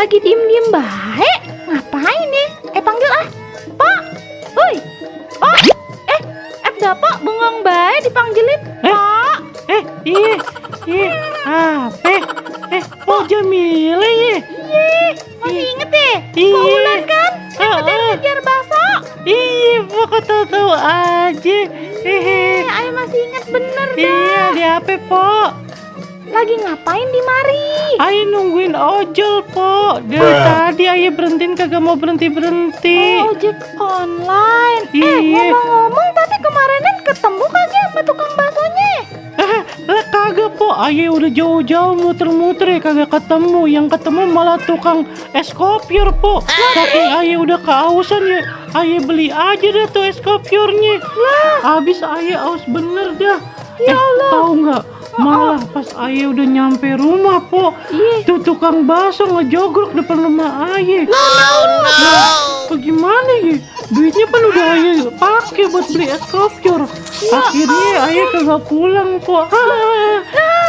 lagi diem-diem baik. Ngapain nih? Panggil ah. Pak. Woi. Oh. Ada Pak bengong baik dipanggilin. Pak. Iya. Apa? Oh Jamila ya. Iya. Masih inget deh? Iya. Paulan kan? Yang ngejar bakso. Iya, kok tahu aja. Ayo masih inget bener dah. Iya, di apa, Po? Lagi ngapain di mari? Ayo nungguin ojol, Po. Dari tadi ayo berhentiin kagak mau berhenti. Ojek online. Iya. Ngomong-ngomong tadi kemarinan ketemu kagak sama tukang baksonya? Lah kagak, Po. Ayo udah jauh-jauh muter-muter ya kagak ketemu. Yang ketemu malah tukang es kopior, Po. Saking ayo udah kehausan ya. Ayo beli aja dah tuh es kopiornya. Habis ayo aus bener dah. Ya Allah. Tahu nggak? Malah pas Aye udah nyampe rumah, Po, tuh tukang bakso ngejogrok depan rumah Aye. Bagaimana ya? Duitnya kan udah Aye pakai buat beli es kopior. Akhirnya Aye kagak pulang, Po.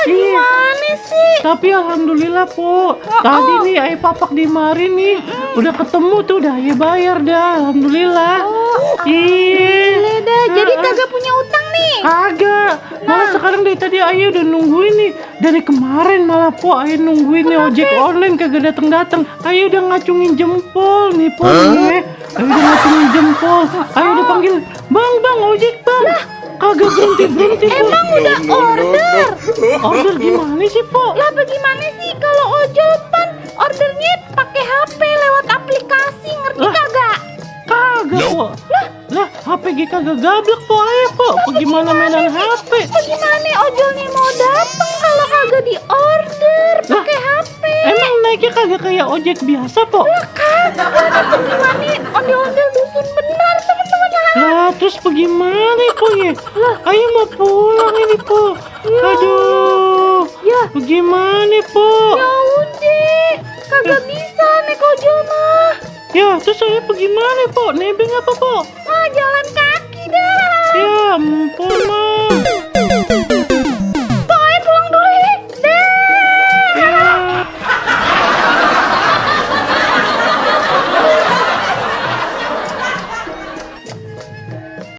Gimana sih? Tapi alhamdulillah, Po. Tadi nih Aye papak di mari nih, udah ketemu tuh, udah Aye bayar dah. Alhamdulillah. Iya dah. Jadi kagak punya utang nih? Kagak. Malah sekarang dari tadi Aye udah nungguin nih. Dari kemarin malah, Po, Aye nungguin nih ojek online kagak datang-datang. Aye udah ngacungin jempol nih, Po. Aye udah ngacungin jempol. Aye udah panggil, "Bang, ojek, Bang." Kagak berhenti, Po. Emang udah order? Order gimana sih, Po? Lah bagaimana sih kalau ojol pan ordernya pakai HP lewat aplikasi, ngerti kagak? Kagak, Po. Lah, HP kagak gablek, Po. Aye, Po. Bagaimana mainan HP? Bagaimana ojolnya mau datang kalau kagak di order pakai HP? Emang naiknya kagak kayak ojek biasa, Po? Kagak, bagaimana ondel-ondel dusun benar teman-teman. Lah, terus bagaimana, Po ya? Ayo mau pulang ini, Po. Aduh. Ya. Bagaimana, Po? Ya udah, kagak bisa naik ojol mah. Ya, terus saya bagaimana, Po? Nebeng apa, Po? Jalan kaki dah. Ya ampun, Ma.